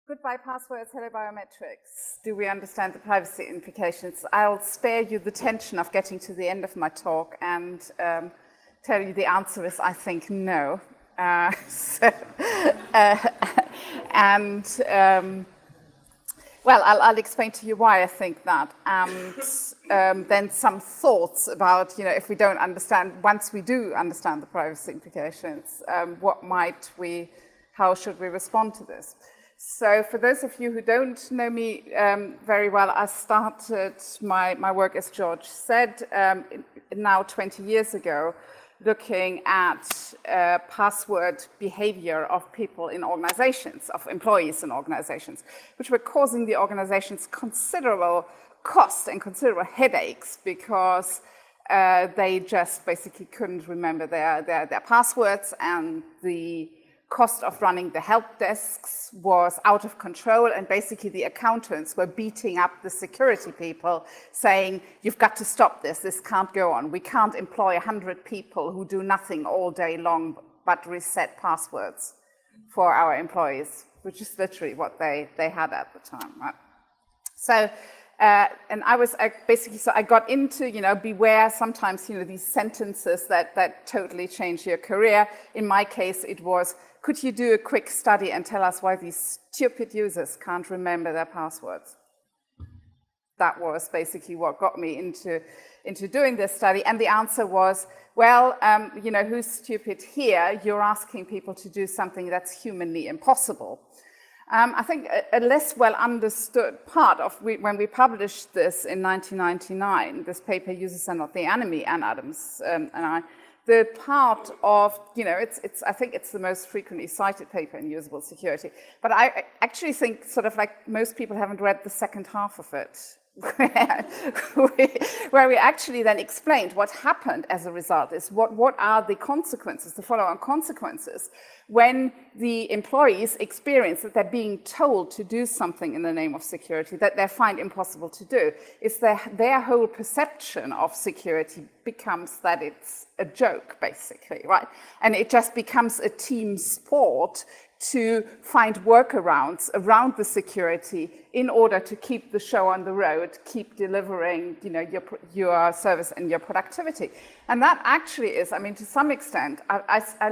Goodbye passwords, hello biometrics. Do we understand the privacy implications? I'll spare you the tension of getting to the end of my talk and tell you the answer is, I think, no. Well, I'll explain to you why I think that, and then some thoughts about, if we don't understand, once we do understand the privacy implications, how should we respond to this? So for those of you who don't know me very well, I started my work, as George said, now 20 years ago, looking at password behavior of people in organizations, of employees in organizations, which were causing the organizations considerable cost and considerable headaches because they just basically couldn't remember their passwords, and the cost of running the help desks was out of control, and basically the accountants were beating up the security people saying, you've got to stop this can't go on. We can't employ 100 people who do nothing all day long but reset passwords for our employees, which is literally what they had at the time, right? So, and I was basically, so I got into, beware sometimes, these sentences that totally change your career. In my case, it was, could you do a quick study and tell us why these stupid users can't remember their passwords? That was basically what got me into doing this study. And the answer was, well, who's stupid here? You're asking people to do something that's humanly impossible. I think a less well understood part of when we published this in 1999, this paper, Users Are Not the Enemy, Ann Adams and I, the part of, I think it's the most frequently cited paper in usable security, but I actually think sort of like most people haven't read the second half of it, where we actually then explained what happened as a result is what are the consequences, the follow-on consequences, when the employees experience that they're being told to do something in the name of security that they find impossible to do, is their whole perception of security becomes that it's a joke, basically, right? And it just becomes a team sport to find workarounds around the security in order to keep the show on the road, keep delivering, your service and your productivity. And that actually is, to some extent,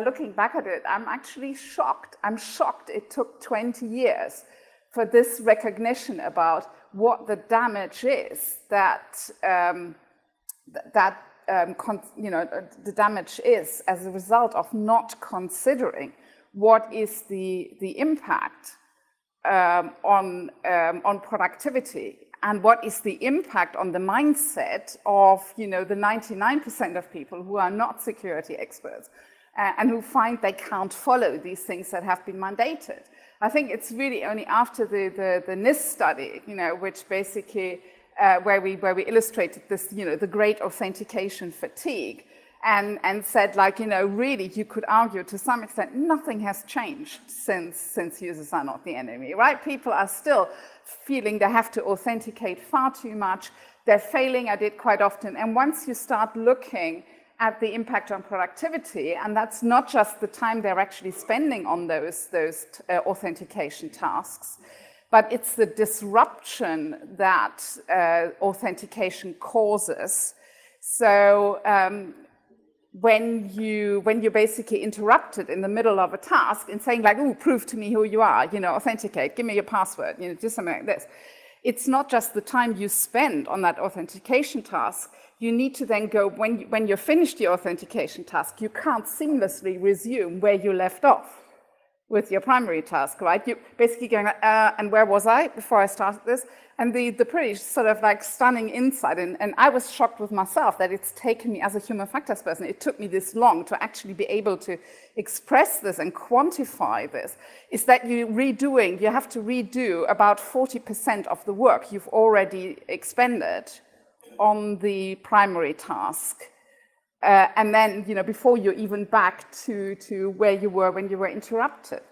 looking back at it, I'm actually shocked. I'm shocked it took 20 years for this recognition about what the damage is the damage is as a result of not considering what is the impact on productivity, and what is the impact on the mindset of the 99% of people who are not security experts and who find they can't follow these things that have been mandated. I think it's really only after the NIST study, which basically where we illustrated this, the great authentication fatigue, and said, really, you could argue to some extent nothing has changed since users are not the enemy, right? People are still feeling they have to authenticate far too much. They're failing at it quite often. And once you start looking at the impact on productivity, and that's not just the time they're actually spending on those authentication tasks, but it's the disruption that authentication causes. So when you're basically interrupted in the middle of a task and saying like, "Ooh, prove to me who you are, authenticate, give me your password, do something like this." It's not just the time you spend on that authentication task. You need to then go, when you're finished your authentication task, you can't seamlessly resume where you left off with your primary task, right? You're basically going, and where was I before I started this? And the pretty sort of like stunning insight, and I was shocked with myself that it's taken me as a human factors person, it took me this long to actually be able to express this and quantify this, is that you have to redo about 40% of the work you've already expended on the primary task. And then, before you're even back to where you were when you were interrupted.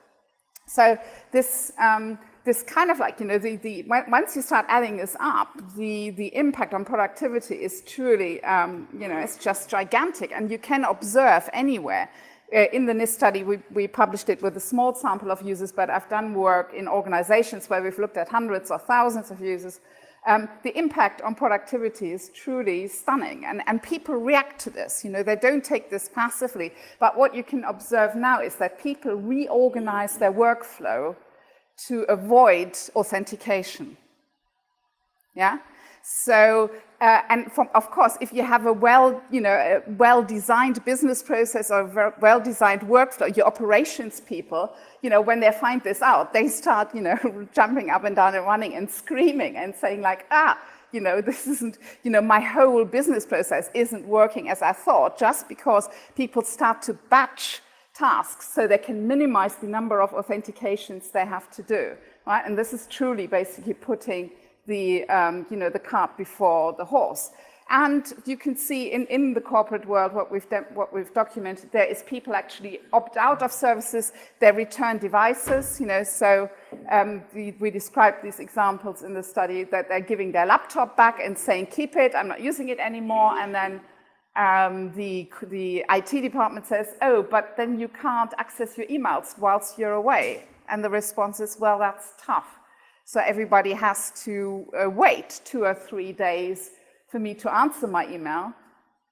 So this kind of like, once you start adding this up, the impact on productivity is truly, it's just gigantic. And you can observe anywhere in the NIST study, we published it with a small sample of users, but I've done work in organizations where we've looked at hundreds or thousands of users. The impact on productivity is truly stunning, and people react to this. You know, they don't take this passively, but what you can observe now is that people reorganize their workflow to avoid authentication. Yeah. So, of course, if you have a well-designed business process or a well-designed workflow, your operations people, you know, when they find this out, they start, you know, jumping up and down and running and screaming and saying like, you know, this isn't, you know, my whole business process isn't working as I thought, just because people start to batch tasks so they can minimize the number of authentications they have to do, right? And this is truly basically putting the, you know, the cart before the horse. And you can see in the corporate world what we've documented there is people actually opt out of services, they return devices, you know, so we described these examples in the study that they're giving their laptop back and saying, keep it, I'm not using it anymore, and then the IT department says, oh, but then you can't access your emails whilst you're away. And the response is, well, that's tough. So everybody has to wait 2 or 3 days for me to answer my email.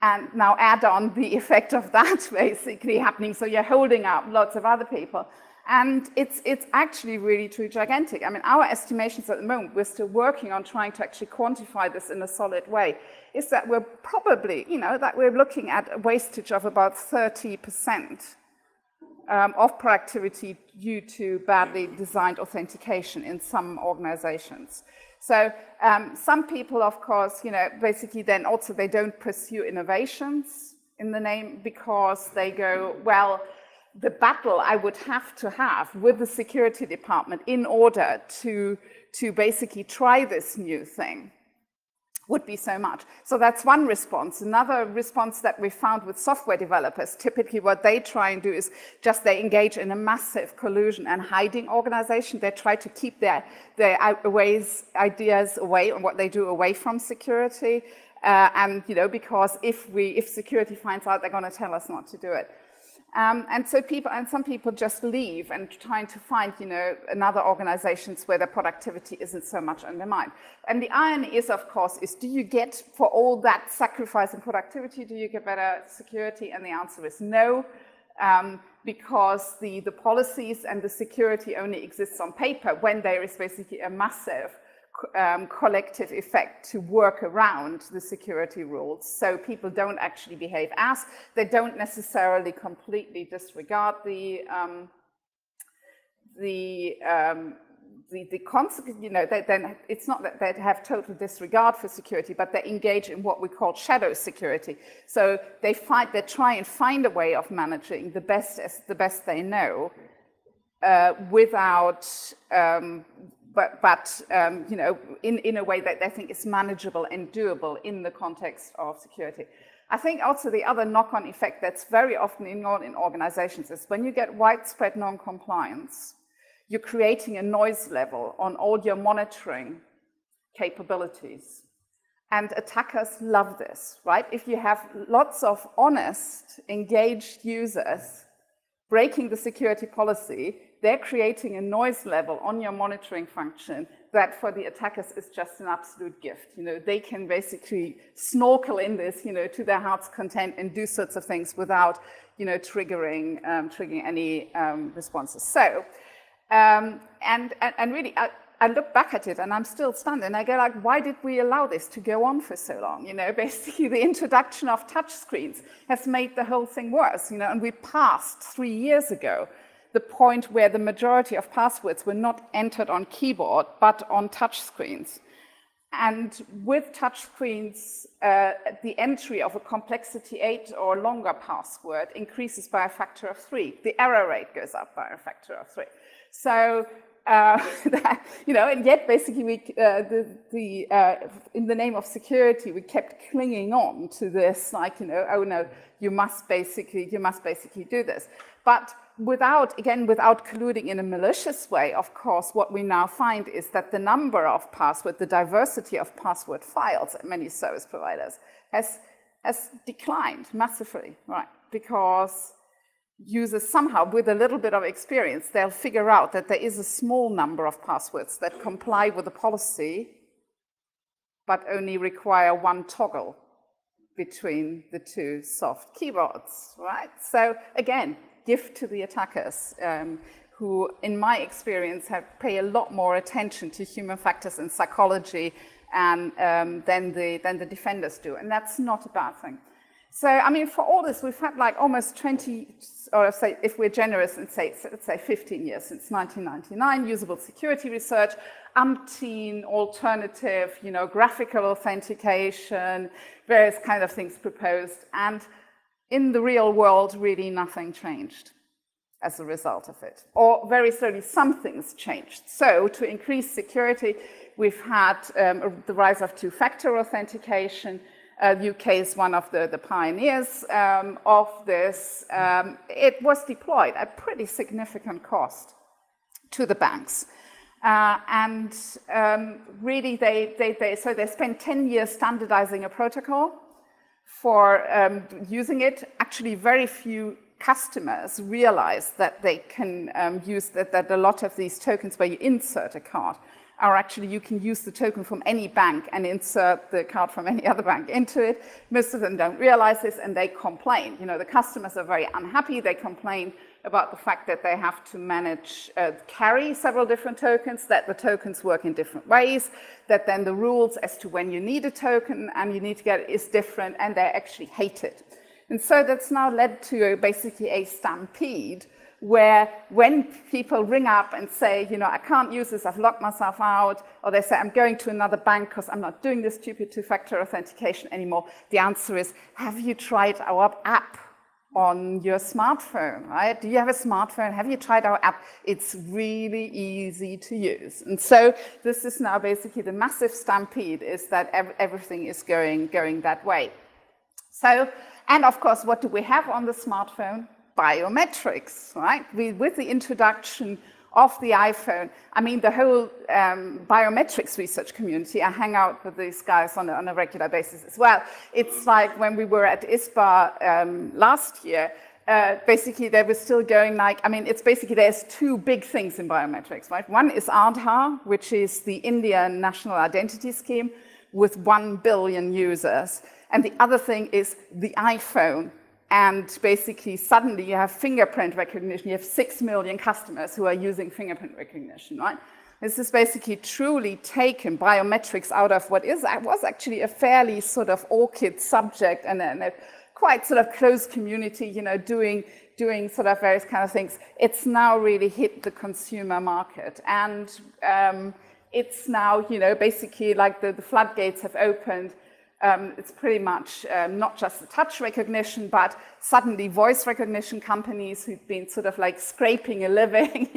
And now add on the effect of that basically happening. So you're holding up lots of other people. And it's actually really truly gigantic. I mean, our estimations at the moment, we're still working on trying to actually quantify this in a solid way, is that we're probably, you know, that we're looking at a wastage of about 30% of productivity due to badly designed authentication in some organizations. So some people, of course, you know, basically then also they don't pursue innovations in the name because they go, well, the battle I would have to have with the security department in order to basically try this new thing would be so much. So that's one response. Another response that we found with software developers, typically what they try and do is just they engage in a massive collusion and hiding organization. They try to keep their ideas away and what they do away from security. And, you know, because if security finds out, they're going to tell us not to do it. And so some people just leave and trying to find, you know, another organizations where their productivity isn't so much undermined. And the irony is, of course, is do you get, for all that sacrifice in productivity, do you get better security? And the answer is no, because the policies and the security only exists on paper when there is basically a massive collective effect to work around the security rules. So people don't actually behave as, they don't necessarily completely disregard the consequence, you know, then it's not that they have total disregard for security, but they engage in what we call shadow security. So they try and find a way of managing the best they know without you know, in a way that they think is manageable and doable in the context of security. I think also the other knock-on effect that's very often ignored in organizations is when you get widespread non-compliance, you're creating a noise level on all your monitoring capabilities. And attackers love this, right? If you have lots of honest, engaged users breaking the security policy, they're creating a noise level on your monitoring function that for the attackers is just an absolute gift. You know, they can basically snorkel in this, you know, to their heart's content and do sorts of things without, you know, triggering any responses. So, and really, I look back at it and I'm still stunned and I go like, why did we allow this to go on for so long? You know, basically the introduction of touch screens has made the whole thing worse, you know, and we passed 3 years ago the point where the majority of passwords were not entered on keyboard, but on touch screens. And with touch screens, the entry of a complexity 8 or longer password increases by a factor of 3. The error rate goes up by a factor of 3. So, you know, and yet basically we, in the name of security, we kept clinging on to this, like, you know, oh no, you must basically do this. But without colluding in a malicious way, of course, what we now find is that the number of passwords, the diversity of password files at many service providers has declined massively, right? Because users somehow, with a little bit of experience, they'll figure out that there is a small number of passwords that comply with the policy, but only require one toggle between the two soft keywords, right? So again, gift to the attackers, who, in my experience, pay a lot more attention to human factors and psychology and, than the defenders do, and that's not a bad thing. So, I mean, for all this, we've had like almost 20, or say, if we're generous and say, let's say 15 years since 1999, usable security research, umpteen alternative, graphical authentication, various kind of things proposed, and in the real world, really nothing changed as a result of it. Or very slowly, some things changed. So, to increase security, we've had the rise of two-factor authentication. The UK is one of the pioneers of this. It was deployed at pretty significant cost to the banks. Really, they spent 10 years standardizing a protocol for using it. Actually, very few customers realize that they can use that a lot of these tokens where you insert a card are actually, you can use the token from any bank and insert the card from any other bank into it. Most of them don't realize this and they complain. The customers are very unhappy. They complain about the fact that they have to manage, carry several different tokens, that the tokens work in different ways, that then the rules as to when you need a token and you need to get it is different, and they actually hate it. And so that's now led to basically a stampede where when people ring up and say, I can't use this, I've locked myself out, or they say, I'm going to another bank because I'm not doing this stupid two-factor authentication anymore, the answer is, have you tried our app on your smartphone, right? Do you have a smartphone? Have you tried our app? It's really easy to use. And so this is now basically the massive stampede, is that everything is going that way. So, and of course, what do we have on the smartphone? Biometrics, right? With the introduction of the iPhone, I mean, the whole biometrics research community, I hang out with these guys on a regular basis as well. It's like when we were at ISPA last year, basically they were still going like, I mean, it's basically there's two big things in biometrics, right? One is Aadhaar, which is the Indian national identity scheme with 1 billion users. And the other thing is the iPhone. And basically, suddenly you have fingerprint recognition. You have 6 million customers who are using fingerprint recognition, right? This is basically truly taken biometrics out of what was actually a fairly sort of orchid subject and a quite sort of close community, doing sort of various kind of things. It's now really hit the consumer market. And it's now, basically like the floodgates have opened. It's pretty much not just the touch recognition, but suddenly voice recognition companies who've been sort of like scraping a living,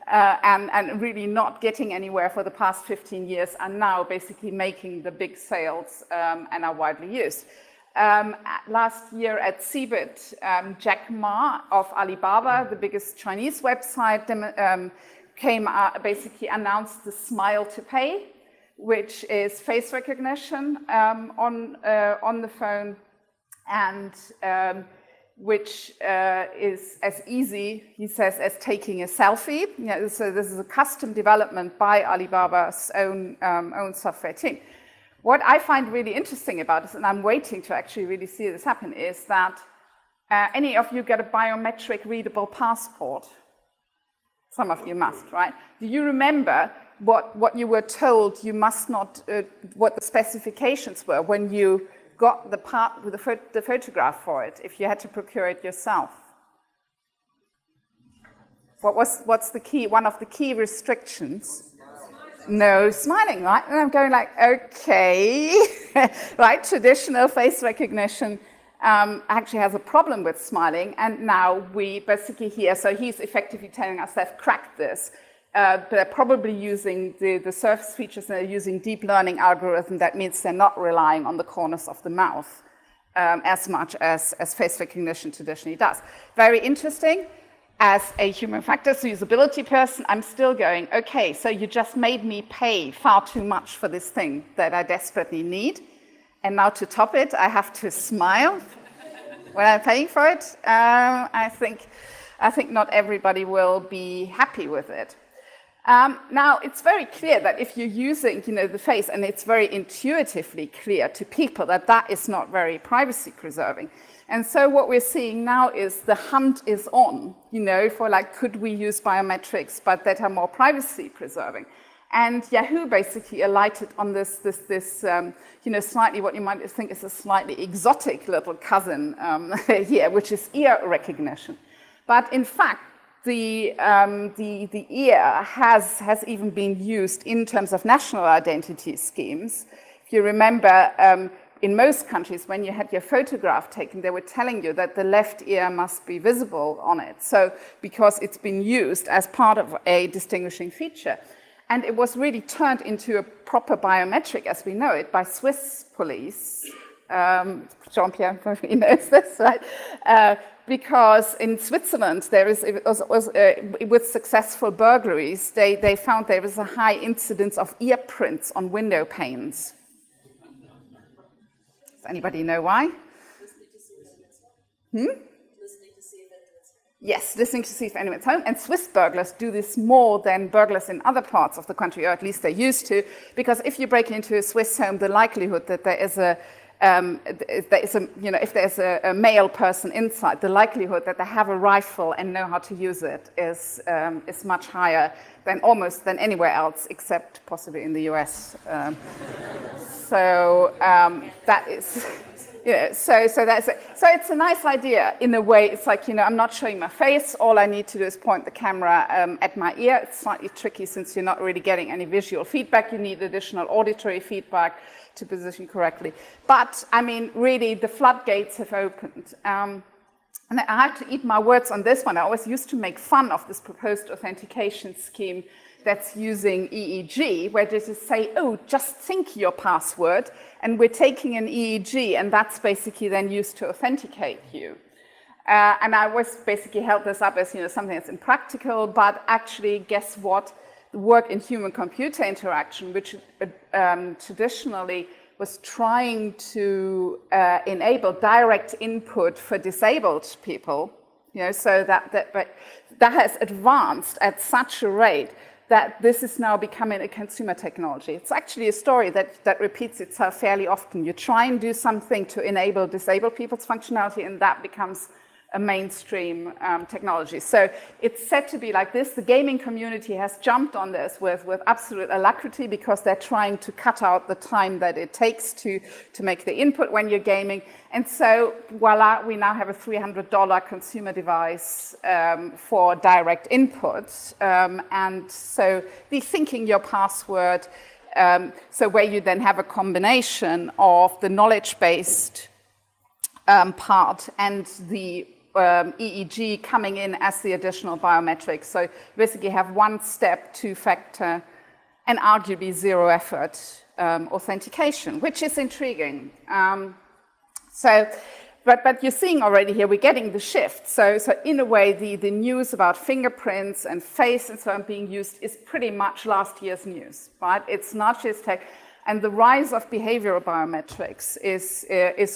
and really not getting anywhere for the past 15 years are now basically making the big sales and are widely used. Last year at CeBIT, Jack Ma of Alibaba, the biggest Chinese website, basically announced the Smile to Pay, which is face recognition on the phone, and which is as easy, he says, as taking a selfie. So this is a custom development by Alibaba's own software team. What I find really interesting about this, and I'm waiting to actually really see this happen, is that any of you get a biometric readable passport? Some of you must, right? Do you remember what you were told you must not, what the specifications were when you got the part with the photograph for it, if you had to procure it yourself? What's the key, one of the key restrictions? No smiling, right? And I'm going like, okay, right? Traditional face recognition actually has a problem with smiling, and now we basically hear, so he's effectively telling us they've cracked this. They're probably using the surface features, and they're using deep learning algorithm. That means they're not relying on the corners of the mouth as much as face recognition traditionally does. Very interesting. As a human factors usability person, I'm still going, okay, so you just made me pay far too much for this thing that I desperately need. And now to top it, I have to smile. when I'm paying for it, I think not everybody will be happy with it. Now, it's very clear that if you're using, the face, and it's very intuitively clear to people that that is not very privacy preserving. And so what we're seeing now is the hunt is on, for like, could we use biometrics, but that are more privacy preserving? And Yahoo basically alighted on this slightly what you might think is a slightly exotic little cousin here, which is ear recognition. But in fact, the ear has even been used in terms of national identity schemes. If you remember, in most countries, when you had your photograph taken, they were telling you that the left ear must be visible on it. So, because it's been used as part of a distinguishing feature. And it was really turned into a proper biometric as we know it by Swiss police. Jean-Pierre probably knows this, right? Because in Switzerland, with successful burglaries, they found there was a high incidence of ear prints on window panes. Does anybody know why? Yes, listening to see if anyone's home. And Swiss burglars do this more than burglars in other parts of the country, or at least they used to, because if you break into a Swiss home, the likelihood that there is if there's a male person inside, the likelihood that they have a rifle and know how to use it is much higher than almost than anywhere else, except possibly in the US. That is, so it's a nice idea in a way. It's like, I'm not showing my face. All I need to do is point the camera at my ear. It's slightly tricky since you're not really getting any visual feedback. You need additional auditory feedback to position correctly. But, I mean, really, the floodgates have opened. And I have to eat my words on this one. I always used to make fun of this proposed authentication scheme that's using EEG, where they just say, oh, just think your password, and we're taking an EEG, and that's basically then used to authenticate you. And I always basically held this up as something that's impractical, but actually, guess what? The work in human-computer interaction, which traditionally was trying to enable direct input for disabled people, so that has advanced at such a rate that this is now becoming a consumer technology. It's actually a story that repeats itself fairly often. You try and do something to enable disabled people's functionality, and that becomes a mainstream technology. So it's said to be like this. The gaming community has jumped on this with absolute alacrity because they're trying to cut out the time that it takes to make the input when you're gaming. And so, voila, we now have a $300 consumer device for direct input. And so the thinking your password, so where you then have a combination of the knowledge-based part and the EEG coming in as the additional biometrics. So you basically have one-step, two-factor, and arguably zero-effort authentication, which is intriguing. But you're seeing already here, we're getting the shift. So in a way, the news about fingerprints and face and so on being used is pretty much last year's news, right? It's not just tech. And the rise of behavioral biometrics is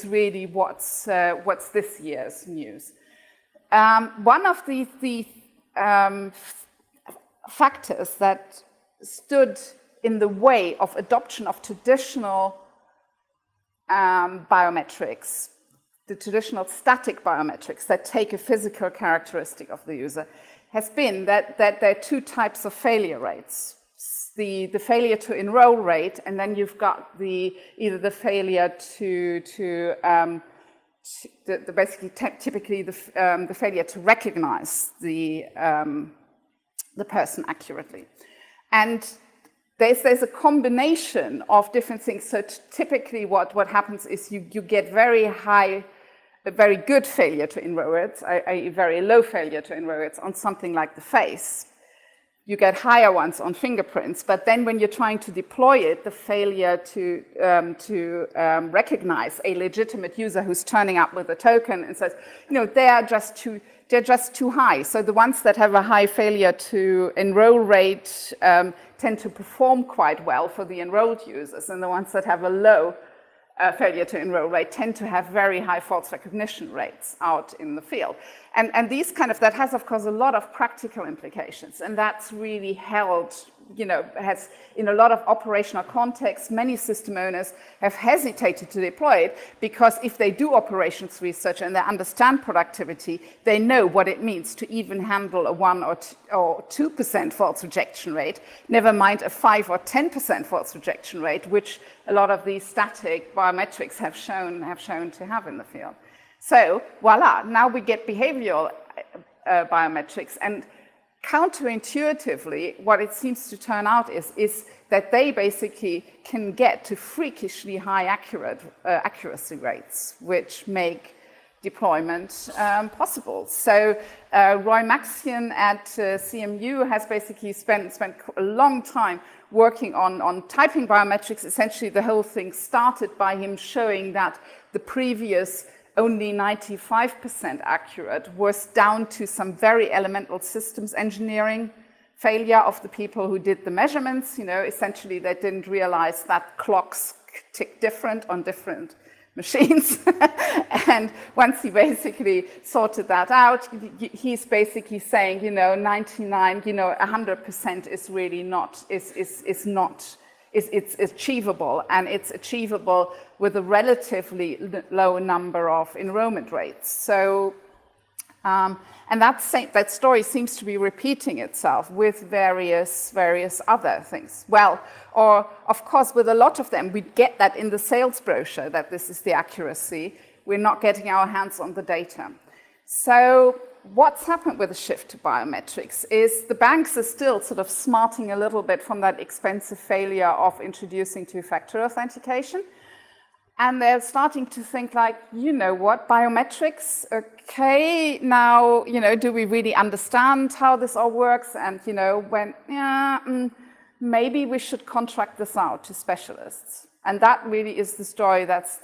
really what's this year's news. One of the factors that stood in the way of adoption of traditional biometrics, the traditional static biometrics that take a physical characteristic of the user, has been that there are two types of failure rates. The failure to enroll rate, and then you've got either the failure typically the failure to recognize the person accurately. And there's a combination of different things. So typically what happens is you get very good failure to enroll rates, i.e. very low failure to enroll rates on something like the face. You get higher ones on fingerprints, but then when you're trying to deploy it, the failure to recognize a legitimate user who's turning up with a token and says, they're just too high. So the ones that have a high failure to enroll rate tend to perform quite well for the enrolled users, and the ones that have a low failure to enroll rate tend to have very high false recognition rates out in the field. And these that has, of course, a lot of practical implications. And that's really held, has in a lot of operational contexts, many system owners have hesitated to deploy it because if they do operations research and they understand productivity, they know what it means to even handle a 1 or 2% false rejection rate, never mind a 5 or 10% false rejection rate, which a lot of these static biometrics have shown to have in the field. So, voila, now we get behavioral biometrics, and counterintuitively, what it seems to turn out is that they basically can get to freakishly high accuracy rates, which make deployment possible. So Roy Maxion at CMU has basically spent a long time working on typing biometrics. Essentially, the whole thing started by him showing that the previous only 95% accurate was down to some very elemental systems engineering failure of the people who did the measurements. Essentially, they didn't realize that clocks tick different on different machines. And once he basically sorted that out, he's basically saying, 99, 100% is really not, it's achievable, and it's achievable with a relatively low number of enrollment rates. So, and that story seems to be repeating itself with various other things. Well, or of course, with a lot of them, we get that in the sales brochure that this is the accuracy. We're not getting our hands on the data. So what's happened with the shift to biometrics is the banks are still sort of smarting a little bit from that expensive failure of introducing two-factor authentication. And they're starting to think like, what, biometrics, okay, now, do we really understand how this all works? And, maybe we should contract this out to specialists. And that really is the story that's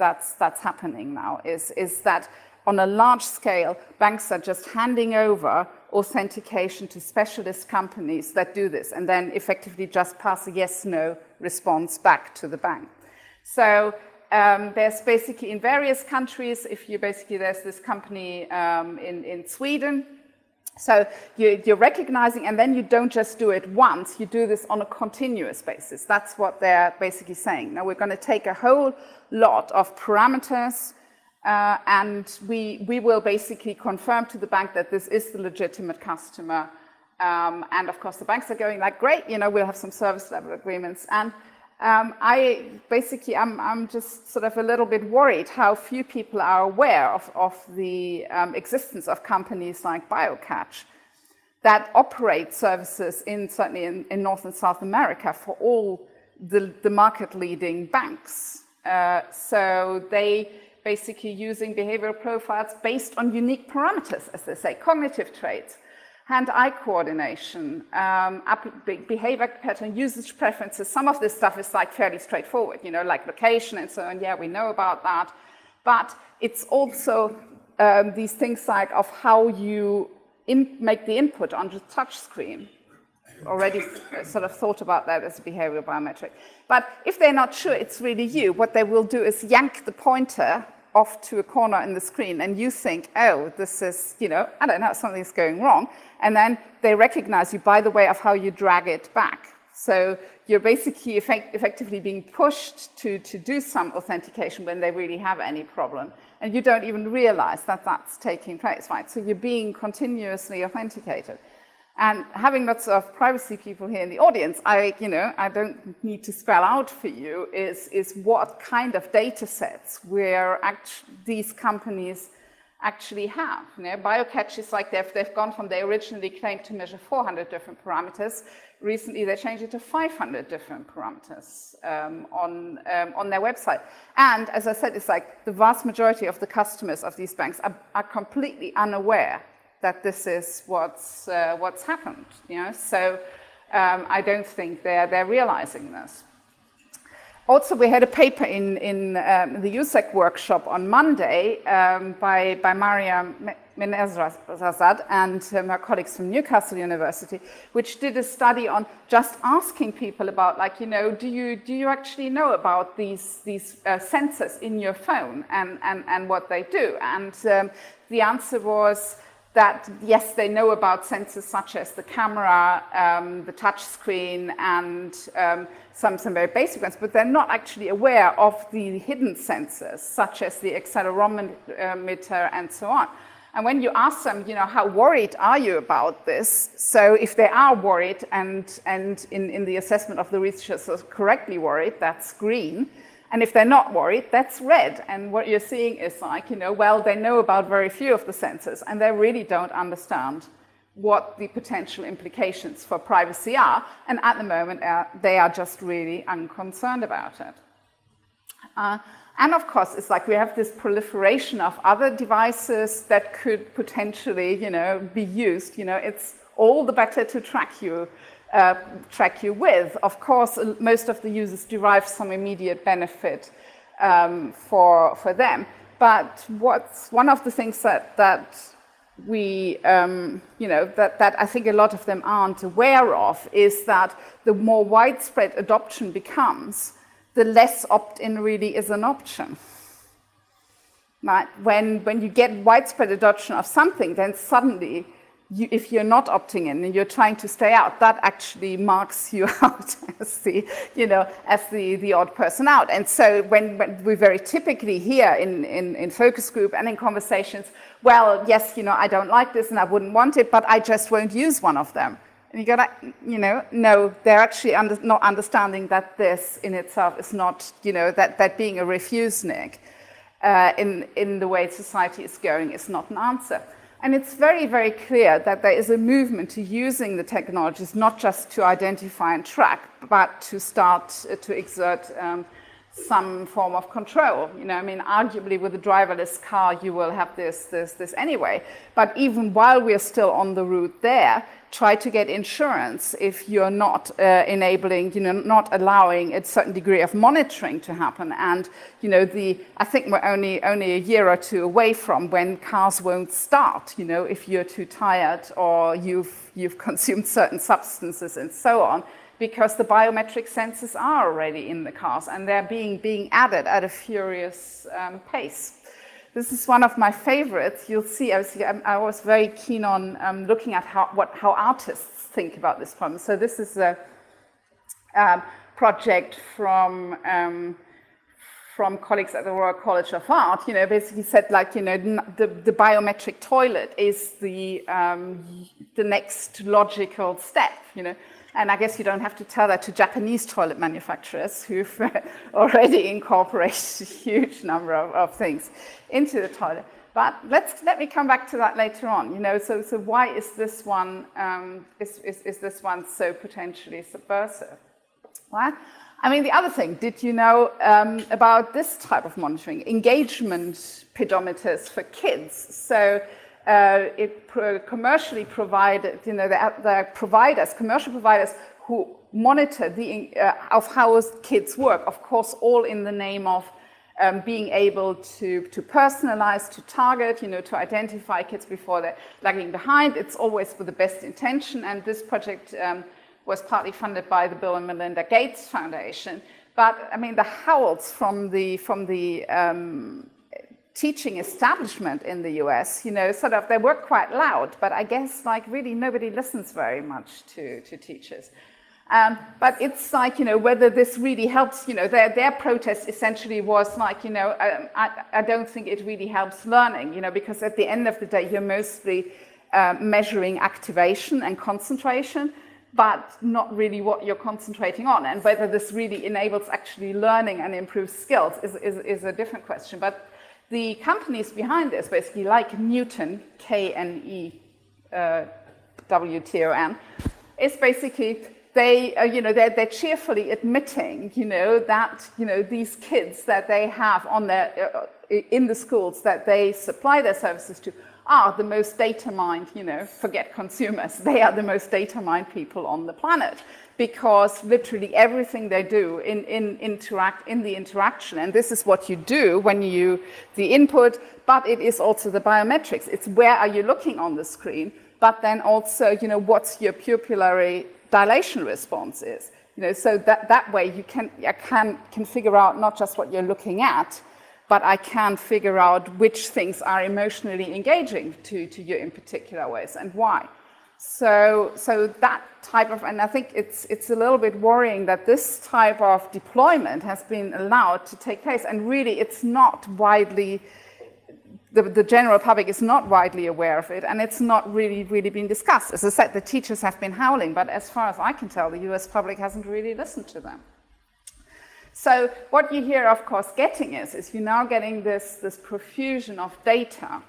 happening now, is that on a large scale, banks are just handing over authentication to specialist companies that do this, and then effectively just pass a yes/no response back to the bank. So there's basically in various countries, there's this company in Sweden. So you're recognizing, and then you don't just do it once, you do this on a continuous basis. That's what they're basically saying. Now we're going to take a whole lot of parameters, and we will basically confirm to the bank that this is the legitimate customer. And of course the banks are going like, great, we'll have some service level agreements. And I'm just sort of a little bit worried how few people are aware of the existence of companies like BioCatch that operate services certainly in North and South America for all the market-leading banks. So they basically using behavioral profiles based on unique parameters, as they say, cognitive traits, hand-eye coordination, behavior pattern, usage preferences. Some of this stuff is like fairly straightforward, like location and so on. Yeah, we know about that. But it's also these things like of how you make the input on the touch screen. Already sort of thought about that as a behavioral biometric. But if they're not sure it's really you, what they will do is yank the pointer off to a corner in the screen, and you think, oh, this is, I don't know, something's going wrong. And then they recognize you by the way of how you drag it back. So you're basically effectively being pushed to do some authentication when they really have any problem. And you don't even realize that that's taking place, right? So you're being continuously authenticated. And having lots of privacy people here in the audience, I don't need to spell out for you is what kind of data sets where these companies actually have. BioCatch is like they've gone from, they originally claimed to measure 400 different parameters. Recently, they changed it to 500 different parameters on their website. And as I said, it's like the vast majority of the customers of these banks are completely unaware that this is what's happened. So I don't think they're realizing this. Also, we had a paper in the USEC workshop on Monday by Maria Menezrazad and her colleagues from Newcastle University, which did a study on just asking people about, like, you know, do you actually know about these sensors in your phone and what they do? And the answer was that yes, they know about sensors such as the camera, the touch screen, and some very basic ones, but they're not actually aware of the hidden sensors, such as the accelerometer and so on. And when you ask them, you know, how worried are you about this? So if they are worried and in the assessment of the researchers correctly worried, that's green. And if they're not worried, that's red. And what you're seeing is like, you know, well, they know about very few of the sensors and they really don't understand what the potential implications for privacy are. And at the moment, they are just really unconcerned about it. And of course, it's like we have this proliferation of other devices that could potentially, you know, be used. You know, it's all the better to track you with. Of course, most of the users derive some immediate benefit for them. But what's one of the things that we, you know, that I think a lot of them aren't aware of is that the more widespread adoption becomes, the less opt-in really is an option. Right? When you get widespread adoption of something, then suddenly, if you're not opting in and you're trying to stay out, that actually marks you out as the, you know, as the odd person out. And so when we very typically hear in focus group and in conversations, well, yes, you know, I don't like this and I wouldn't want it, but I just won't use one of them. And you gotta, you know, no, they're actually not understanding that this in itself is not, you know, that being a refusenik in the way society is going is not an answer. And it's very, very clear that there is a movement to using the technologies not just to identify and track, but to start to exert some form of control. You know, I mean, arguably with a driverless car, you will have this anyway. But even while we're still on the route there, try to get insurance if you're not enabling, you know, not allowing a certain degree of monitoring to happen. And, you know, I think we're only a year or two away from when cars won't start, you know, if you're too tired or you've consumed certain substances and so on, because the biometric sensors are already in the cars and they're being added at a furious pace. This is one of my favorites. You'll see, I was very keen on looking at how artists think about this problem. So this is a project from colleagues at the Royal College of Art. You know, basically said, like, you know, the biometric toilet is the next logical step. You know. And I guess you don't have to tell that to Japanese toilet manufacturers who've already incorporated a huge number of things into the toilet. But let me come back to that later on. You know, so why is this one is this one so potentially subversive? Well, I mean, the other thing, did you know about this type of monitoring? Engagement pedometers for kids. So commercially provided, you know, the providers, commercial providers who monitor of how kids work, of course, all in the name of being able to personalize, to target, you know, to identify kids before they're lagging behind. It's always with the best intention, and this project was partly funded by the Bill and Melinda Gates Foundation. But I mean, the howls from the teaching establishment in the US, you know, sort of, they were quite loud, but I guess, like, really nobody listens very much to teachers. But it's like, you know, whether this really helps, you know, their protest essentially was like, you know, I don't think it really helps learning, you know, because at the end of the day, you're mostly measuring activation and concentration, but not really what you're concentrating on. And whether this really enables actually learning and improves skills is a different question. But the companies behind this, basically like Newton, K-N-E-W-T-O-N, is basically they're cheerfully admitting, you know, that, you know, these kids that they have on their in the schools that they supply their services to are the most data mined, forget consumers, they are the most data mined people on the planet, because literally everything they do in the interaction, and this is what you do when the input, but it is also the biometrics. It's where are you looking on the screen, but then also, what's your pupillary dilation response is. So that way I can figure out not just what you're looking at, but I can figure out which things are emotionally engaging to you in particular ways and why. So that type of, and I think it's a little bit worrying that this type of deployment has been allowed to take place, and really it's not widely, the general public is not widely aware of it, and it's not really been discussed. As I said, the teachers have been howling, but as far as I can tell, the US public hasn't really listened to them. So what you hear, of course, getting is you're now getting this profusion of data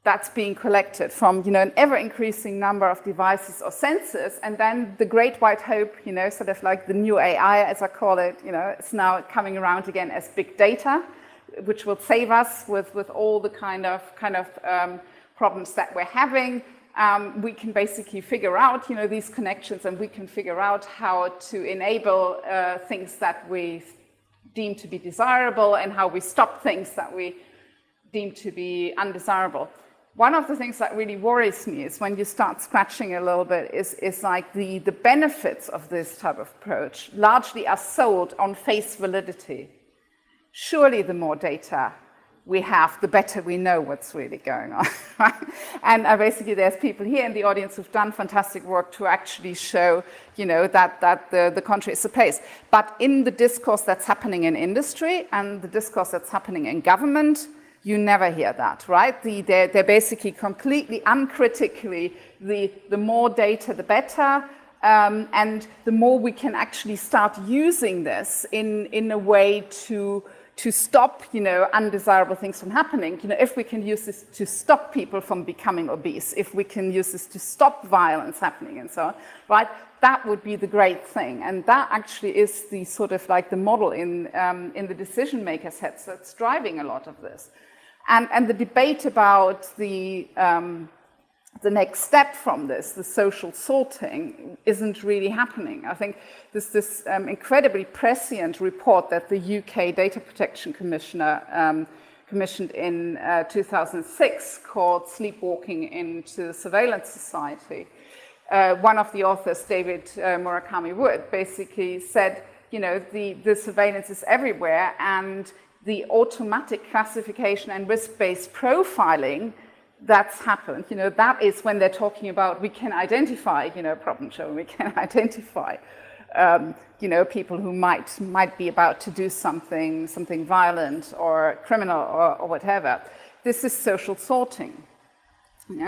that's being collected from, an ever-increasing number of devices or sensors, and then the great white hope, sort of like the new AI, as I call it, it's now coming around again as big data, which will save us with all the kind of problems that we're having. We can basically figure out, these connections, and we can figure out how to enable things that we deem to be desirable and how we stop things that we deem to be undesirable. One of the things that really worries me is when you start scratching a little bit is like the benefits of this type of approach largely are sold on face validity. Surely the more data we have, the better we know what's really going on. Right? And basically there's people here in the audience who've done fantastic work to actually show, that the contrary is the case. But in the discourse that's happening in industry and the discourse that's happening in government, you never hear that, right? They're basically completely uncritically, the more data, the better, and the more we can actually start using this in a way to stop, undesirable things from happening. If we can use this to stop people from becoming obese, if we can use this to stop violence happening and so on, right? That would be the great thing. And that actually is the sort of like the model in the decision makers' heads that's driving a lot of this. And the debate about the next step from this, the social sorting, isn't really happening. I think this incredibly prescient report that the UK Data Protection Commissioner commissioned in 2006 called Sleepwalking into Surveillance Society. One of the authors, David Murakami Wood, basically said, the surveillance is everywhere, and the automatic classification and risk-based profiling that's happened, that is when they're talking about we can identify, problem children, we can identify, people who might be about to do something violent or criminal or whatever. This is social sorting.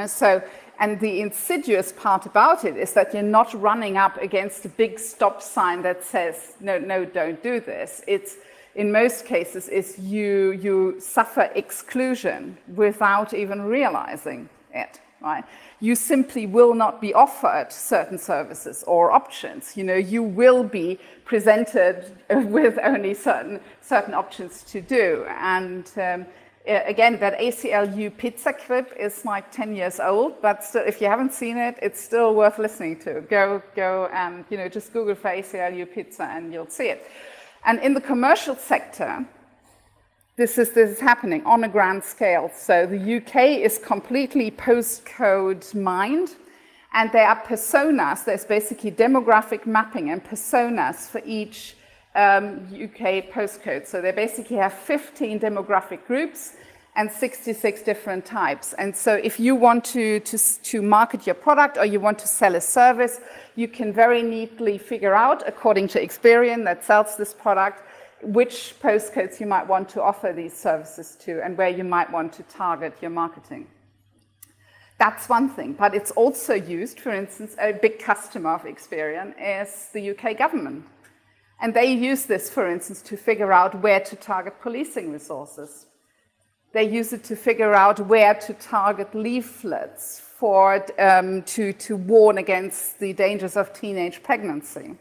So, and the insidious part about it is that you're not running up against a big stop sign that says, no, don't do this. It's, in most cases, is you suffer exclusion without even realizing it, right? You simply will not be offered certain services or options. You will be presented with only certain options to do. And again, that ACLU pizza clip is like 10 years old, but still, if you haven't seen it, it's still worth listening to. Go and just Google for ACLU pizza and you'll see it. And in the commercial sector, this is happening on a grand scale. So the UK is completely postcode mined, and there are personas. There's basically demographic mapping and personas for each UK postcode. So they basically have 15 demographic groups and 66 different types. And so if you want to market your product or you want to sell a service, you can very neatly figure out, according to Experian that sells this product, which postcodes you might want to offer these services to and where you might want to target your marketing. That's one thing, but it's also used, for instance, a big customer of Experian is the UK government. And they use this, for instance, to figure out where to target policing resources. They use it to figure out where to target leaflets to warn against the dangers of teenage pregnancy,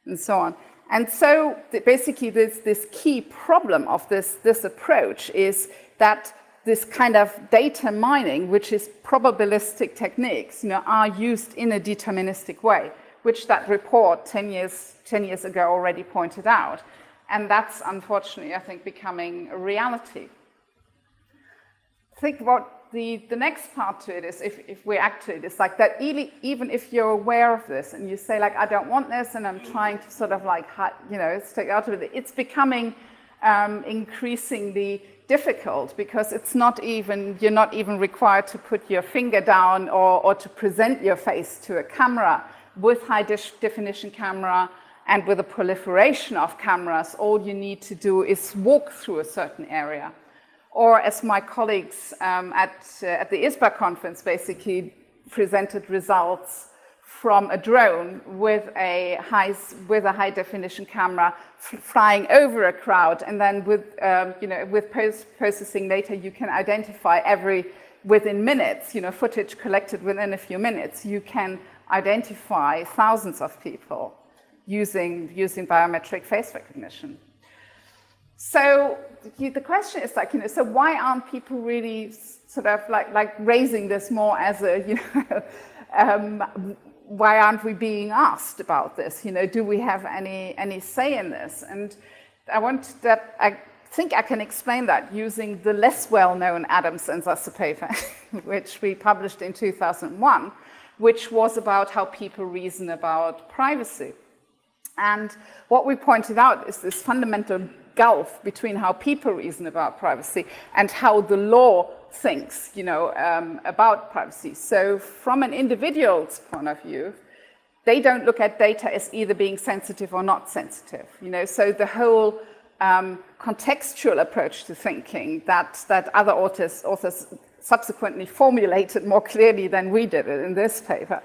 and so on. And so basically this key problem of this approach is that this kind of data mining, which is probabilistic techniques, are used in a deterministic way, which that report 10 years ago already pointed out. And that's unfortunately, I think, becoming a reality. I think what the next part to it is, if we act to it, it's like that even if you're aware of this and you say, like, I don't want this and I'm trying to sort of like, stay out of it, it's becoming increasingly difficult because you're not even required to put your finger down or to present your face to a camera. With high definition camera and with a proliferation of cameras, all you need to do is walk through a certain area. Or as my colleagues at the ISBA conference basically presented results from a drone with a high definition camera flying over a crowd, and then with post-processing data you can identify within minutes, footage collected within a few minutes, you can identify thousands of people using biometric face recognition. So the question is like, so why aren't people really sort of like raising this more as a, why aren't we being asked about this? Do we have any say in this? And I think I can explain that using the less well-known Adams and Sasse paper, which we published in 2001, which was about how people reason about privacy. And what we pointed out is this fundamental gulf between how people reason about privacy and how the law thinks, about privacy. So from an individual's point of view, they don't look at data as either being sensitive or not sensitive. So the whole contextual approach to thinking that other authors subsequently formulated more clearly than we did it in this paper,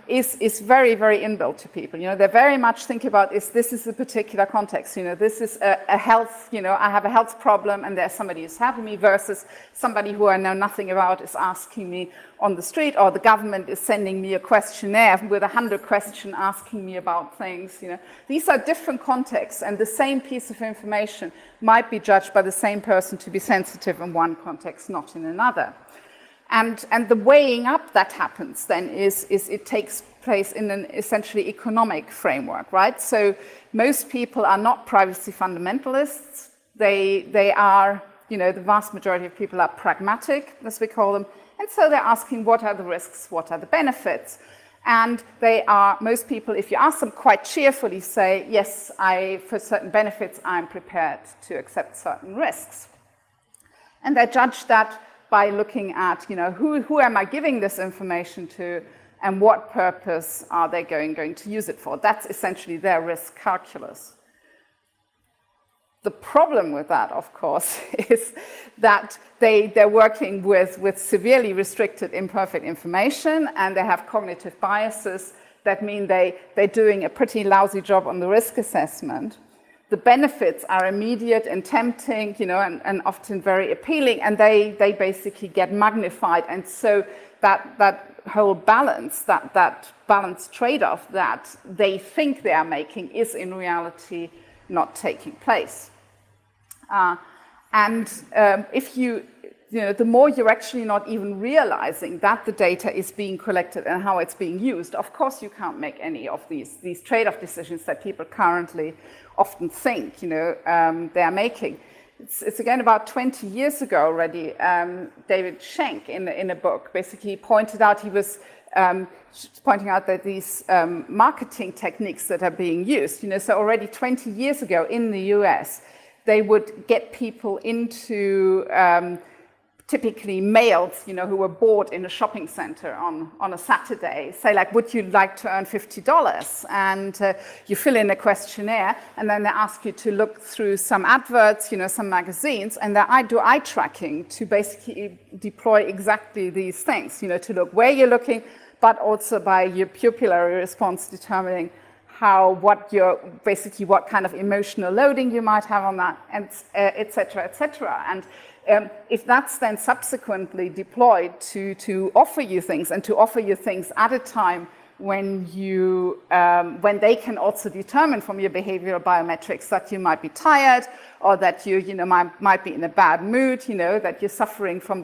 is very, very inbuilt to people. They very much think about this is a particular context. This is a health, I have a health problem and there's somebody who's helping me versus somebody who I know nothing about is asking me on the street, or the government is sending me a questionnaire with 100 questions asking me about things. These are different contexts, and the same piece of information might be judged by the same person to be sensitive in one context, not in another. And the weighing up that happens then is it takes place in an essentially economic framework, right? So most people are not privacy fundamentalists. They are, the vast majority of people are pragmatic, as we call them. And so they're asking, what are the risks? What are the benefits? And most people, if you ask them, quite cheerfully say, yes, for certain benefits, I'm prepared to accept certain risks. And they judge that by looking at, who am I giving this information to and what purpose are they going to use it for? That's essentially their risk calculus. The problem with that, of course, is that they're working with severely restricted, imperfect information, and they have cognitive biases that mean they're doing a pretty lousy job on the risk assessment. The benefits are immediate and tempting, and often very appealing, and they basically get magnified. And so that whole balance, that balance trade-off that they think they are making is in reality not taking place. The more you're actually not even realizing that the data is being collected and how it's being used, of course you can't make any of these trade-off decisions that people currently often think they are making. It's again about 20 years ago already. David Schenk in a book basically pointed out, he was pointing out that these marketing techniques that are being used, so already 20 years ago in the US, they would get people into typically males, who were bored in a shopping center on a Saturday, say like, would you like to earn $50? And you fill in a questionnaire, and then they ask you to look through some adverts, some magazines, and they do eye tracking to basically deploy exactly these things, to look where you're looking, but also by your pupillary response determining what kind of emotional loading you might have on that, and et cetera, et cetera. And if that's then subsequently deployed to offer you things, and to offer you things at a time when they can also determine from your behavioral biometrics that you might be tired, or that you might be in a bad mood, that you're suffering from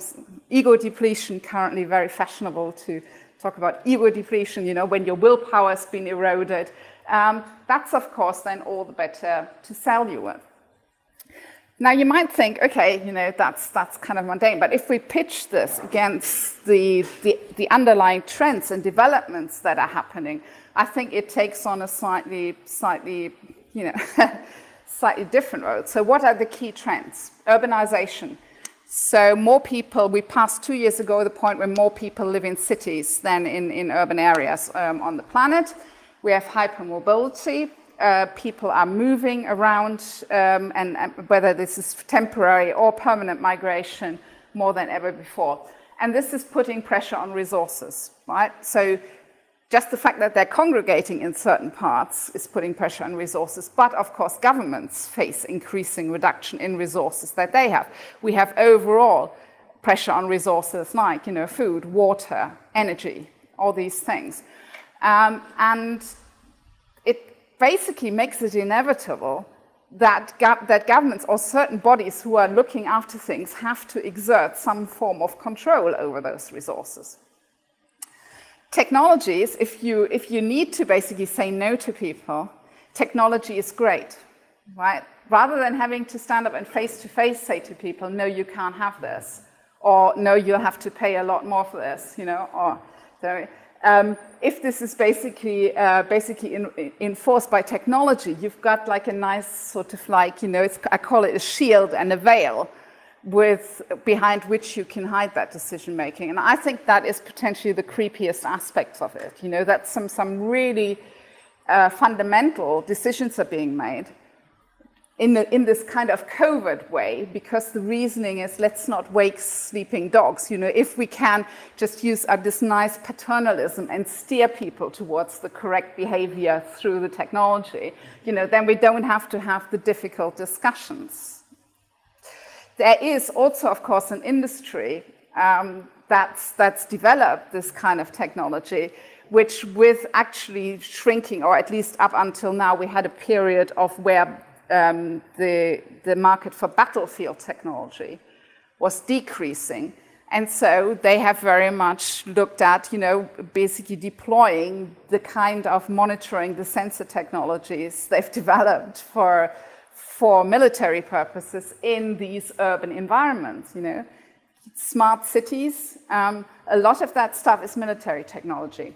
ego depletion, currently very fashionable to talk about ego depletion, when your willpower has been eroded. That's, of course, then all the better to sell you with. Now, you might think, okay, that's kind of mundane, but if we pitch this against the underlying trends and developments that are happening, I think it takes on a slightly different road. So what are the key trends? Urbanization. So more people, we passed 2 years ago the point where more people live in cities than in urban areas on the planet. We have hypermobility. People are moving around, and whether this is temporary or permanent migration, more than ever before. And this is putting pressure on resources, right? So just the fact that they're congregating in certain parts is putting pressure on resources. But of course, governments face increasing reduction in resources that they have. We have overall pressure on resources like, food, water, energy, all these things. And it basically makes it inevitable that governments or certain bodies who are looking after things have to exert some form of control over those resources. Technologies, if you need to basically say no to people, technology is great, right? Rather than having to stand up and face-to-face say to people, no, you can't have this, or no, you'll have to pay a lot more for this, or so. If this is basically enforced by technology, you've got like a nice sort of like, I call it a shield and a veil behind which you can hide that decision making. And I think that is potentially the creepiest aspect of it, that some really fundamental decisions are being made in this kind of covert way, because the reasoning is, let's not wake sleeping dogs. If we can just use this nice paternalism and steer people towards the correct behavior through the technology, then we don't have to have the difficult discussions. There is also, of course, an industry that's developed this kind of technology, which with actually shrinking, or at least up until now, we had a period of where the market for battlefield technology was decreasing. And so they have very much looked at, basically deploying the kind of monitoring, the sensor technologies they've developed for military purposes in these urban environments, Smart cities, a lot of that stuff is military technology.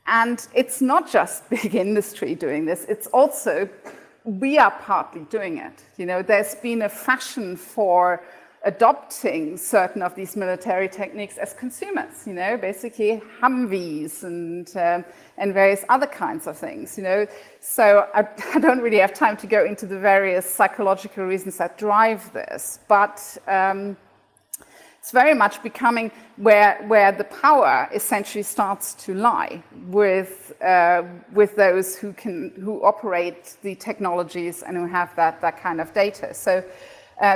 And it's not just big industry doing this, it's also we are partly doing it. There's been a fashion for adopting certain of these military techniques as consumers, basically Humvees and various other kinds of things, So I don't really have time to go into the various psychological reasons that drive this, but it's very much becoming where the power essentially starts to lie with those who operate the technologies and who have that kind of data. So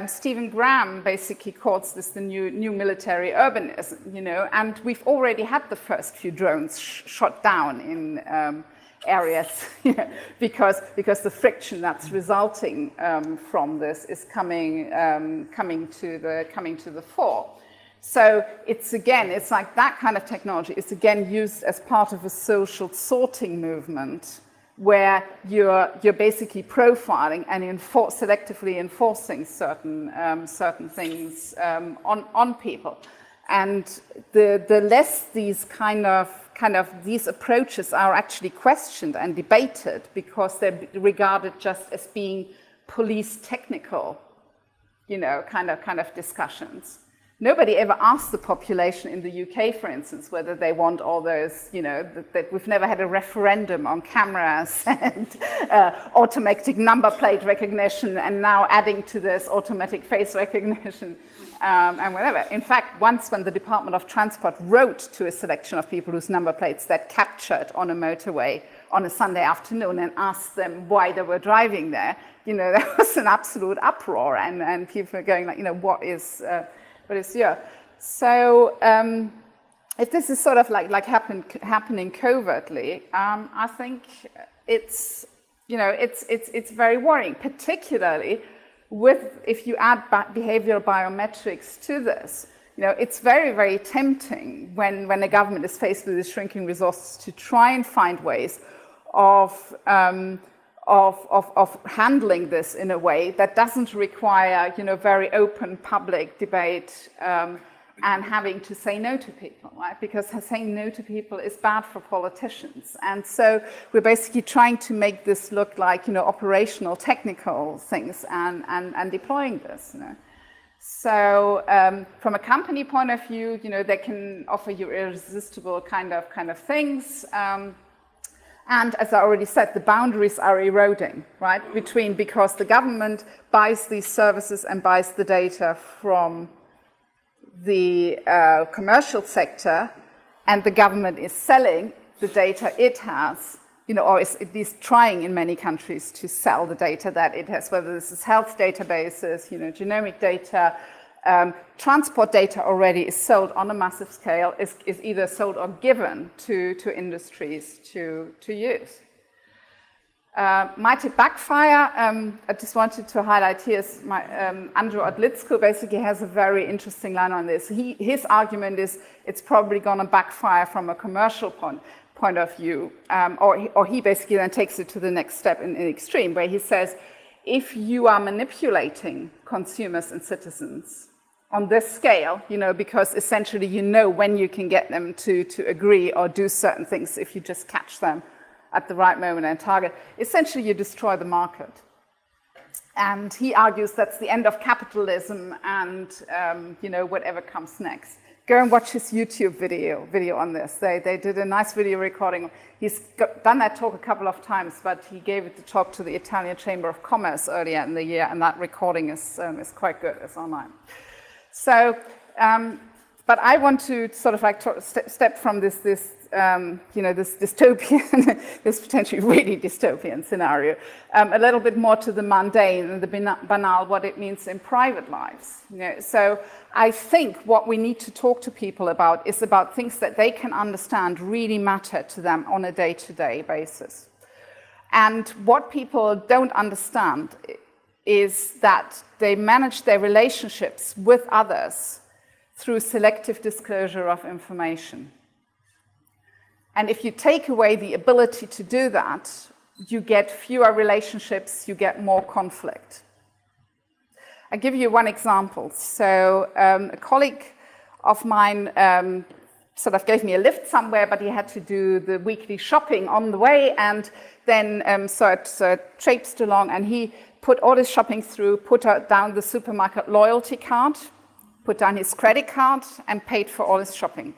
Stephen Graham basically calls this the new military urbanism, and we've already had the first few drones shot down in areas, because the friction that's resulting from this is coming to the fore. So it's like that kind of technology is again used as part of a social sorting movement, where you're basically profiling and selectively enforcing certain things on people. And the less these kind of these approaches are actually questioned and debated, because they're regarded just as being police technical, kind of discussions. Nobody ever asked the population in the UK, for instance, whether they want all those, that we've never had a referendum on cameras and automatic number plate recognition, and now adding to this automatic face recognition and whatever. In fact, once when the Department of Transport wrote to a selection of people whose number plates they'd captured on a motorway on a Sunday afternoon and asked them why they were driving there, there was an absolute uproar, and people were going like, what is here? So if this is sort of like happening covertly, I think it's, you know, it's very worrying, particularly if you add behavioral biometrics to this. You know, it's very, very tempting when the government is faced with the shrinking resources to try and find ways of handling this in a way that doesn't require, you know, very open public debate and having to say no to people, right? Because saying no to people is bad for politicians. And so we're basically trying to make this look like, you know, operational, technical things and deploying this, you know. So from a company point of view, you know, they can offer you irresistible kind of things. And as I already said, the boundaries are eroding, right? Because the government buys these services and buys the data from the commercial sector, and the government is selling the data it has, you know, or is at least trying in many countries to sell the data that it has, whether this is health databases, you know, genomic data, transport data already is sold on a massive scale, is either sold or given to industries to use. Might it backfire? I just wanted to highlight here is Andrew Odlyzko basically has a very interesting line on this. His argument is it's probably going to backfire from a commercial point of view, or he basically then takes it to the next step in extreme, where he says, if you are manipulating consumers and citizens on this scale, you know, because essentially you know when you can get them to agree or do certain things if you just catch them at the right moment and target, essentially you destroy the market. And he argues that's the end of capitalism and, you know, whatever comes next. Go and watch his YouTube video on this. They did a nice video recording. He's done that talk a couple of times, but he gave it the talk to the Italian Chamber of Commerce earlier in the year, and that recording is quite good. It's online. So, but I want to sort of like step from this you know, this dystopian, this potentially really dystopian scenario, a little bit more to the mundane and the banal, what it means in private lives. You know, so I think what we need to talk to people about is about things that they can understand really matter to them on a day-to-day basis. And what people don't understand is that they manage their relationships with others through selective disclosure of information. And if you take away the ability to do that, you get fewer relationships, you get more conflict. I'll give you one example. So a colleague of mine sort of gave me a lift somewhere, but he had to do the weekly shopping on the way, and then so it traipsed along, and he put all his shopping through, put down the supermarket loyalty card, put down his credit card, and paid for all his shopping.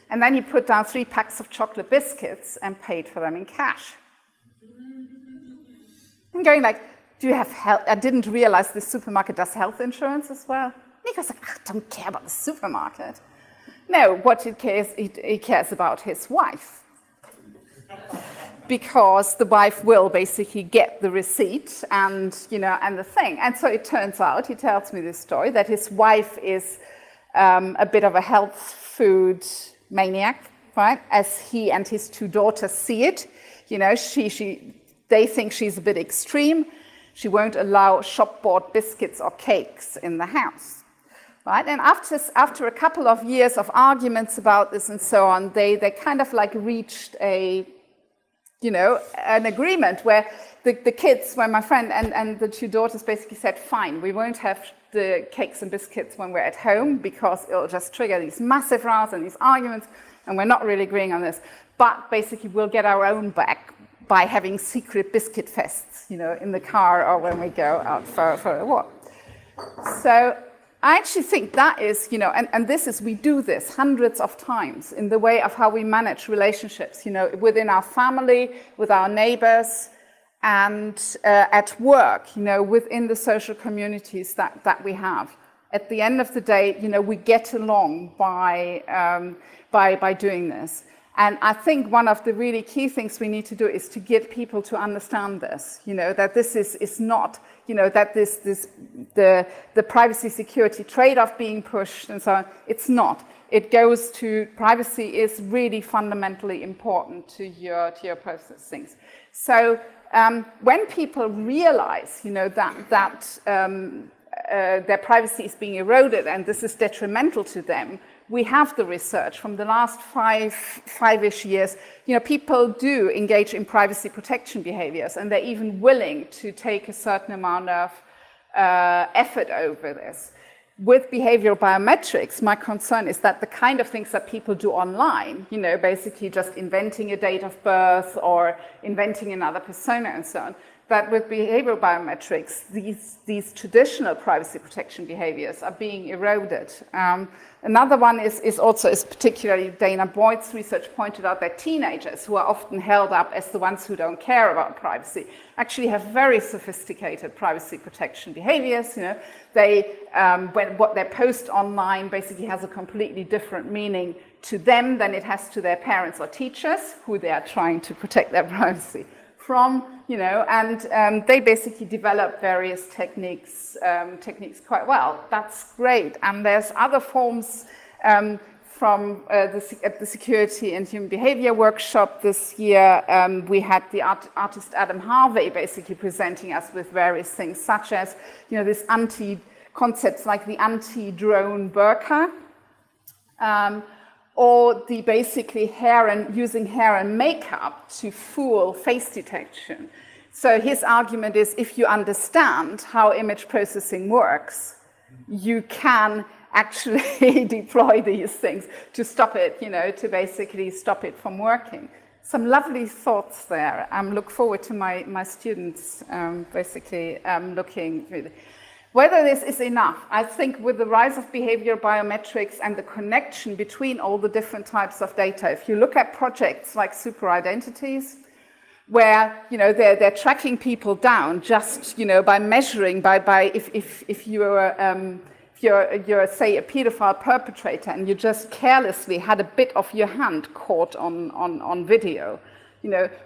And then he put down 3 packs of chocolate biscuits and paid for them in cash. I'm going like, do you have health? I didn't realize this supermarket does health insurance as well. He goes like, I don't care about the supermarket. No, what he cares about his wife. Because the wife will basically get the receipt and, you know, and the thing. And so it turns out, he tells me this story, that his wife is a bit of a health food maniac, right? As he and his 2 daughters see it, you know, they think she's a bit extreme. She won't allow shop-bought biscuits or cakes in the house, right? And after a couple of years of arguments about this and so on, they kind of like reached an agreement where the kids, where my friend and the 2 daughters basically said, fine, we won't have the cakes and biscuits when we're at home because it'll just trigger these massive rows and these arguments, and we're not really agreeing on this. But basically, we'll get our own back by having secret biscuit fests, you know, in the car or when we go out for a walk. So I actually think that is, you know, and this is, we do this hundreds of times in the way of how we manage relationships, you know, within our family, with our neighbors, and at work, you know, within the social communities that we have. At the end of the day, you know, we get along by doing this. And I think one of the really key things we need to do is to get people to understand this, you know, that this is not, you know, that the privacy security trade-off being pushed and so on, it's not. it goes to privacy is really fundamentally important to your processing. So when people realize, that their privacy is being eroded and this is detrimental to them, we have the research from the last five-ish years. People do engage in privacy protection behaviors, and they're even willing to take a certain amount of effort over this. With behavioral biometrics, my concern is that the kind of things that people do online, basically just inventing a date of birth or inventing another persona and so on, that with behavioral biometrics, these traditional privacy protection behaviors are being eroded. Another one is particularly Dana Boyd's research pointed out that teenagers, who are often held up as the ones who don't care about privacy, actually have very sophisticated privacy protection behaviors. What they post online basically has a completely different meaning to them than it has to their parents or teachers, who they are trying to protect their privacy from, and they basically develop various techniques quite well. That's great. And there's other forms from at the Security and Human Behavior workshop this year. We had the artist Adam Harvey basically presenting us with various things, such as, this concepts like the anti-drone burqa, or the basically using hair and makeup to fool face detection. So his argument is, if you understand how image processing works, you can actually deploy these things to stop it, to basically stop it from working. Some lovely thoughts there. Look forward to my students looking through this. Whether this is enough, I think with the rise of behavioral biometrics and the connection between all the different types of data, if you look at projects like super identities, where they're tracking people down just by measuring if you're say a pedophile perpetrator and you just carelessly had a bit of your hand caught on video.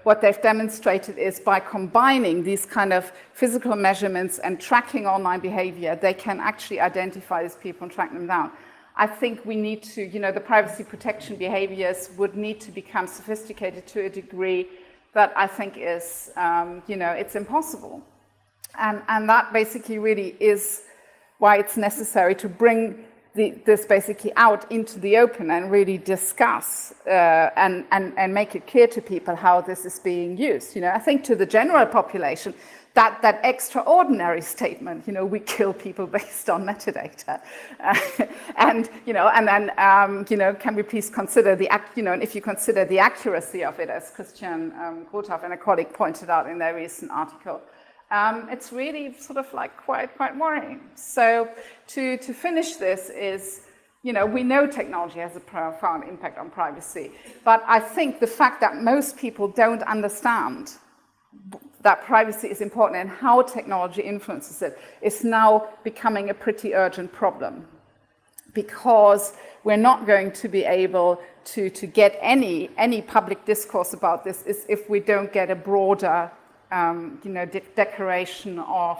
What they've demonstrated is by combining these kind of physical measurements and tracking online behavior, they can actually identify these people and track them down. I think we need to, the privacy protection behaviors would need to become sophisticated to a degree that I think is, it's impossible. And that basically really is why it's necessary to bring this basically out into the open and really discuss and make it clear to people how this is being used. I think to the general population, that extraordinary statement, we kill people based on metadata, and then can we please consider and if you consider the accuracy of it, as Christian Grothoff and a colleague pointed out in their recent article. It's really sort of like quite worrying. So to finish this is, we know technology has a profound impact on privacy, but I think the fact that most people don't understand that privacy is important and how technology influences it is now becoming a pretty urgent problem, because we're not going to be able to get any public discourse about this if we don't get a broader declaration of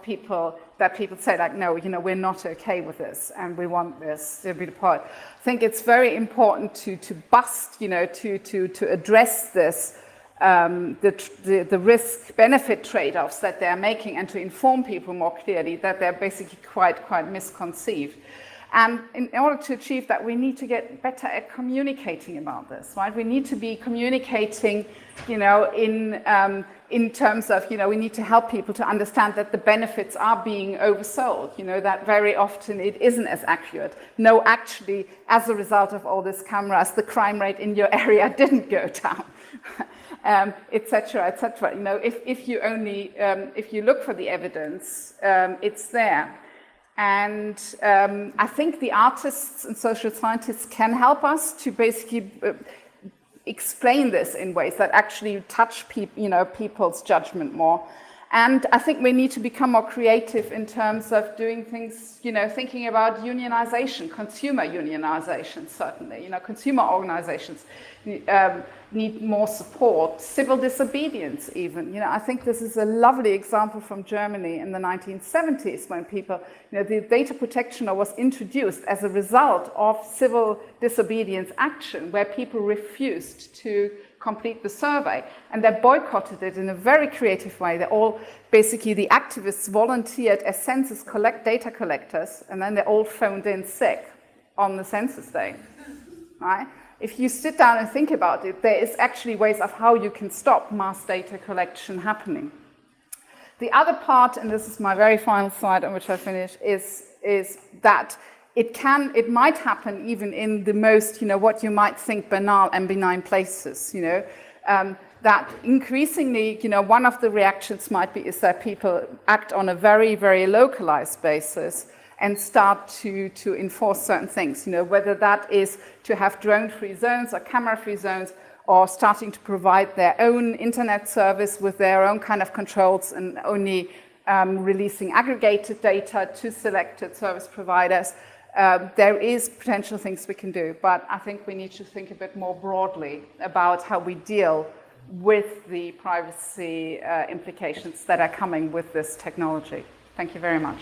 people, that people say like, no, we're not okay with this and we want this to be deployed. I think it's very important to bust, to address this, the risk-benefit trade-offs that they're making, and to inform people more clearly that they're basically quite misconceived. And in order to achieve that, we need to get better at communicating about this, right? We need to be communicating, in terms of, we need to help people to understand that the benefits are being oversold, that very often it isn't as accurate. No, actually, as a result of all these cameras, the crime rate in your area didn't go down. Et cetera, et cetera. If you look for the evidence, it's there. And I think the artists and social scientists can help us to basically explain this in ways that actually touch people's judgment more. And I think we need to become more creative in terms of doing things, thinking about unionization, consumer unionization, certainly. Consumer organizations need more support, civil disobedience even. I think this is a lovely example from Germany in the 1970s when people, the data protection law was introduced as a result of civil disobedience action where people refused to complete the survey, and they boycotted it in a very creative way. They all, basically the activists volunteered as census data collectors, and then they all phoned in sick on the census day, right? If you sit down and think about it, there is actually ways of how you can stop mass data collection happening. The other part, and this is my very final slide on which I finish, is that it might happen even in the most, what you might think banal and benign places, that increasingly, one of the reactions might be is that people act on a very, very localized basis and start to enforce certain things, whether that is to have drone-free zones or camera-free zones, or starting to provide their own internet service with their own kind of controls and only releasing aggregated data to selected service providers. There is potential things we can do, but I think we need to think a bit more broadly about how we deal with the privacy implications that are coming with this technology. Thank you very much.